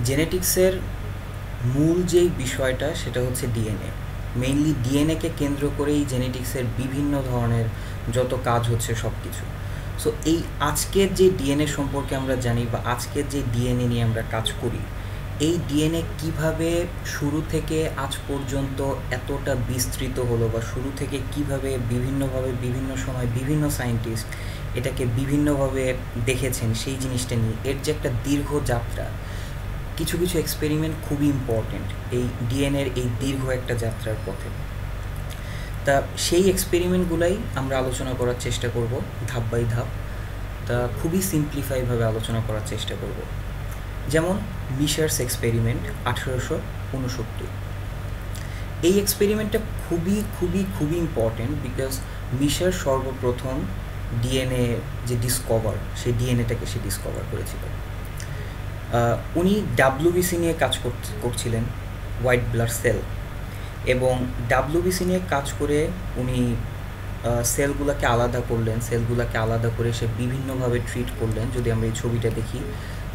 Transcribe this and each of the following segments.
জেনেটিক্সের মূল যেই বিষয়টা সেটা হচ্ছে ডিএনএ। মেইনলি ডিএনএকে কেন্দ্র করেই জেনেটিক্সের বিভিন্ন ধরনের যত কাজ হচ্ছে সব কিছু। সো এই আজকের যে ডিএনএ সম্পর্কে আমরা জানি বা আজকের যে ডিএনএ নিয়ে আমরা কাজ করি, এই ডিএনএ কিভাবে শুরু থেকে আজ পর্যন্ত এতটা বিস্তৃত হলো বা শুরু থেকে কিভাবে বিভিন্নভাবে বিভিন্ন সময় বিভিন্ন সায়েন্টিস্ট এটাকে বিভিন্নভাবে দেখেছেন সেই জিনিসটা নিয়ে, এর যে একটা দীর্ঘ যাত্রা, কিছু কিছু এক্সপেরিমেন্ট খুবই ইম্পর্টেন্ট এই ডিএনএর এই দীর্ঘ একটা যাত্রার পথে। তা সেই এক্সপেরিমেন্টগুলাই আমরা আলোচনা করার চেষ্টা করব ধাপ বাই ধাপ। তা খুবই সিম্পলিফাইভাবে আলোচনা করার চেষ্টা করব। যেমন মিশার্স এক্সপেরিমেন্ট 1869। এই এক্সপেরিমেন্টটা খুবই খুবই খুবই ইম্পর্টেন্ট বিকজ মিশার সর্বপ্রথম ডিএনএ যে ডিসকভার, সেই ডিএনএটাকে সে ডিসকভার করেছিল। উনি ডাব্লিউবিসি নিয়ে কাজ করছিলেন, হোয়াইট ব্লাড সেল, এবং ডাব্লিউবিসি নিয়ে কাজ করে উনি সেলগুলোকে আলাদা করলেন। সেলগুলোকে আলাদা করে সে বিভিন্নভাবে ট্রিট করলেন। যদি আমরা এই ছবিটা দেখি,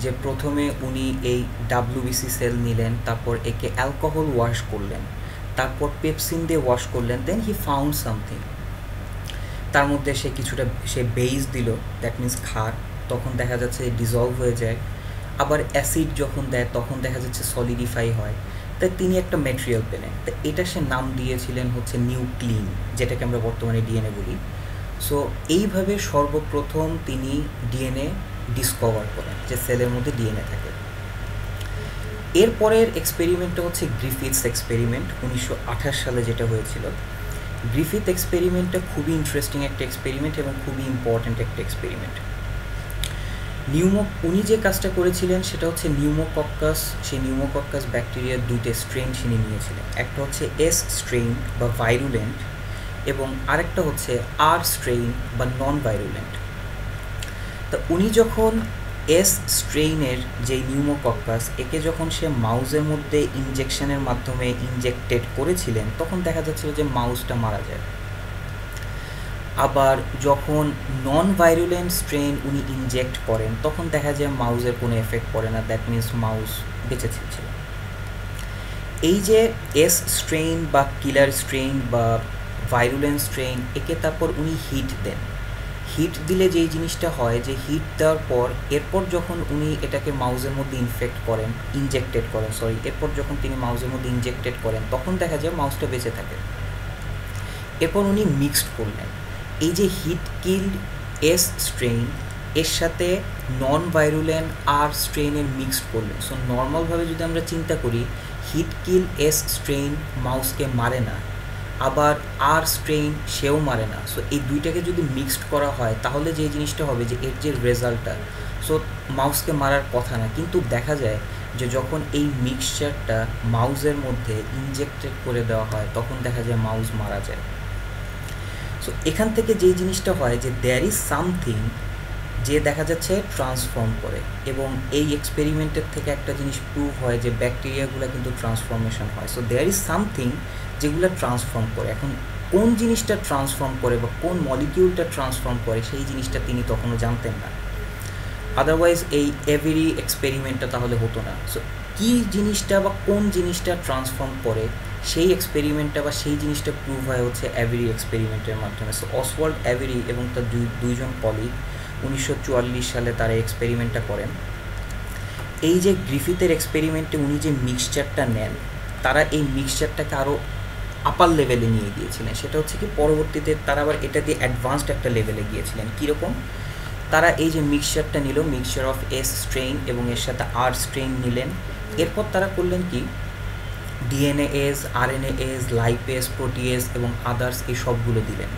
যে প্রথমে উনি এই ডাব্লিউবিসি সেল নিলেন, তারপর একে অ্যালকোহল ওয়াশ করলেন, তারপর পেপসিন দিয়ে ওয়াশ করলেন, দেন হি ফাউন্ড সামথিং। তার মধ্যে সে কিছুটা বেইস দিল, দ্যাট মিনস ক্ষার, তখন দেখা যাচ্ছে ডিজলভ হয়ে যায়। আবার অ্যাসিড যখন দেয় তখন দেখা যাচ্ছে সলিডিফাই হয়। তাই তিনি একটা ম্যাটেরিয়াল পেলেন, তো এটা সে নাম দিয়েছিলেন হচ্ছে নিউক্লিন, যেটাকে আমরা বর্তমানে ডিএনএ বলি। সো এইভাবে সর্বপ্রথম তিনি ডিএনএ ডিসকভার করেন, যে সেলের মধ্যে ডিএনএ থাকে। এরপরের এক্সপেরিমেন্টটা হচ্ছে গ্রিফিথস এক্সপেরিমেন্ট, 1928 সালে যেটা হয়েছিল। গ্রিফিথ এক্সপেরিমেন্টটা খুবই ইন্টারেস্টিং একটা এক্সপেরিমেন্ট এবং খুবই ইম্পর্ট্যান্ট একটা এক্সপেরিমেন্ট। উনি যে কাজটা করেছিলেন সেটা হচ্ছে নিউমোকক্কাস। সেই নিউমোকক্কাস ব্যাকটেরিয়ার দুইটা স্ট্রেন তিনি নিয়েছিলেন, একটা হচ্ছে এস স্ট্রেইন বা ভাইরুলেন্ট, এবং আরেকটা হচ্ছে আর স্ট্রেইন বা নন ভাইরুলেন্ট। তা উনি যখন এস স্ট্রেইনের যে নিউমোকক্কাস, একে যখন সে মাউসের মধ্যে ইনজেকশনের মাধ্যমে ইনজেক্টেড করেছিলেন, তখন দেখা যাচ্ছিল যে মাউসটা মারা যায়। আবার যখন নন ভাইরুলেন্ট স্ট্রেন উনি ইনজেক্ট করেন, তখন দেখা যায় মাউসের কোনো এফেক্ট পড়ে না, দ্যাট মিনস মাউস বেঁচে ছিল। এই যে এস স্ট্রেইন বা কিলার স্ট্রেইন বা ভাইরুলেন্ট স্ট্রেইন, একে তারপর উনি হিট দেন। হিট দিলে যেই জিনিসটা হয়, যে হিট দেওয়ার পর এরপর যখন উনি এটাকে মাউসের মধ্যে এরপর যখন তিনি মাউসের মধ্যে ইনজেক্টেড করেন, তখন দেখা যায় মাউসটা বেঁচে থাকে। এরপর উনি মিক্সড করলেন এই যে হিট কিল্ড এস স্ট্রেইন এর সাথে নন ভাইরুলেন্ট আর স্ট্রেইনের মিক্সড করলেন। সো নর্মালভাবে যদি আমরা চিন্তা করি, হিট কিল এস স্ট্রেইন মাউসকে মারে না, আবার আর স্ট্রেইন সেও মারে না। সো এই দুইটাকে যদি মিক্সড করা হয়, তাহলে যে জিনিসটা হবে, যে এর যে রেজাল্টটা, সো মাউসকে মারার কথা না, কিন্তু দেখা যায় যে যখন এই মিক্সচারটা মাউসের মধ্যে ইনজেক্টেড করে দেওয়া হয়, তখন দেখা যায় মাউস মারা যায়। সো এখান থেকে যেই জিনিসটা হয়, যে দেয়ার ইজ সামথিং যে দেখা যাচ্ছে ট্রান্সফর্ম করে, এবং এই এক্সপেরিমেন্টের থেকে একটা জিনিস প্রুভ হয় যে ব্যাকটেরিয়াগুলো কিন্তু ট্রান্সফরমেশন হয়। সো দেয়ার ইজ সামথিং যেগুলো ট্রান্সফর্ম করে। এখন কোন জিনিসটা ট্রান্সফর্ম করে বা কোন মলিকিউলটা ট্রান্সফর্ম করে, সেই জিনিসটা তিনি তখনও জানতেন না। আদারওয়াইজ এই এভেরি এক্সপেরিমেন্টটা তাহলে হতো না। সো কী জিনিসটা বা কোন জিনিসটা ট্রান্সফর্ম করে, সেই এক্সপেরিমেন্টটা বা সেই জিনিসটা প্রুভ হয় হচ্ছে অ্যাভেরি এক্সপেরিমেন্টের মাধ্যমে। সো অসওয়াল্ড অ্যাভেরি এবং তার দুইজন কলিগ 1944 সালে তারা এক্সপেরিমেন্টটা করেন। এই যে গ্রিফিথের এক্সপেরিমেন্টে উনি যে মিক্সচারটা নেন, তারা এই মিক্সচারটাকে আরও আপার লেভেলে নিয়ে গিয়েছিলেন। সেটা হচ্ছে কি, পরবর্তীতে তারা আবার এটা দিয়ে অ্যাডভান্সড একটা লেভেলে গিয়েছিলেন। কীরকম? তারা এই যে মিক্সচারটা নিল, মিক্সচার অফ এস স্ট্রেইন এবং এর সাথে আর স্ট্রেইন নিলেন। এরপর তারা করলেন কি, ডিএনএএস, আরএনএএস, লাইপেজ, প্রোটিয়েজ এবং আদার্স, এই সবগুলো দিলেন।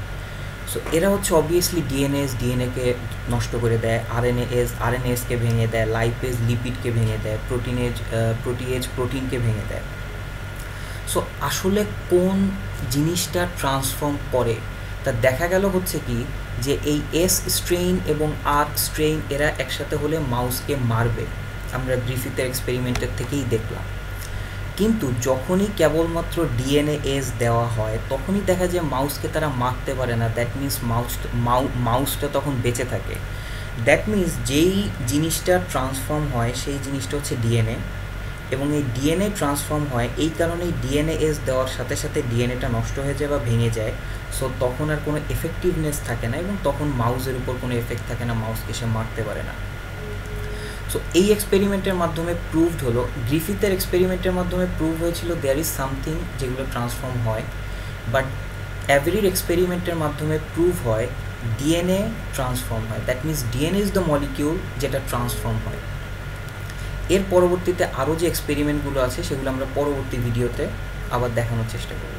সো এরা হচ্ছে অবভিয়াসলি ডিএনএকে নষ্ট করে দেয়, আরএনএসকে ভেঙে দেয়, লাইপেজ লিপিডকে ভেঙে দেয়, প্রোটিয়েজ প্রোটিনকে ভেঙে দেয়। সো আসলে কোন জিনিসটা ট্রান্সফর্ম করে, তা দেখা গেল হচ্ছে কি, যে এই এস স্ট্রেইন এবং আর স্ট্রেইন এরা একসাথে হলে মাউসকে মারবে, আমরা গ্রিফিথের এক্সপেরিমেন্টের থেকেই দেখলাম। কিন্তু যখনই কেবলমাত্র ডিএনএএস দেওয়া হয়, তখনই দেখা যায় মাউসকে তারা মারতে পারে না, দ্যাট মিনস মাউসটা তখন বেঁচে থাকে। দ্যাট মিনস যেই জিনিসটা ট্রান্সফর্ম হয় সেই জিনিসটা হচ্ছে ডিএনএ, এবং এই ডিএনএ ট্রান্সফর্ম হয় এই কারণেই ডিএনএএস দেওয়ার সাথে সাথে ডিএনএটা নষ্ট হয়ে যায় বা ভেঙে যায়। সো তখন আর কোনো এফেক্টিভনেস থাকে না এবং তখন মাউসের উপর কোনো এফেক্ট থাকে না, মাউসকে সে মারতে পারে না। সো এই এক্সপেরিমেন্টের মাধ্যমে প্রুভড হলো, গ্রিফিথের এক্সপেরিমেন্টের মাধ্যমে প্রুভ হয়েছিল দেয়ার ইজ সামথিং যেগুলো ট্রান্সফর্ম হয়, বাট অ্যাভেরির এক্সপেরিমেন্টের মাধ্যমে প্রুভ হয় ডিএনএ ট্রান্সফর্ম হয়। That means DNA is the molecule যেটা ট্রান্সফর্ম হয়। এর পরবর্তীতে আরও যে এক্সপেরিমেন্টগুলো আছে সেগুলো আমরা পরবর্তী ভিডিওতে আবার দেখানোর চেষ্টা করব।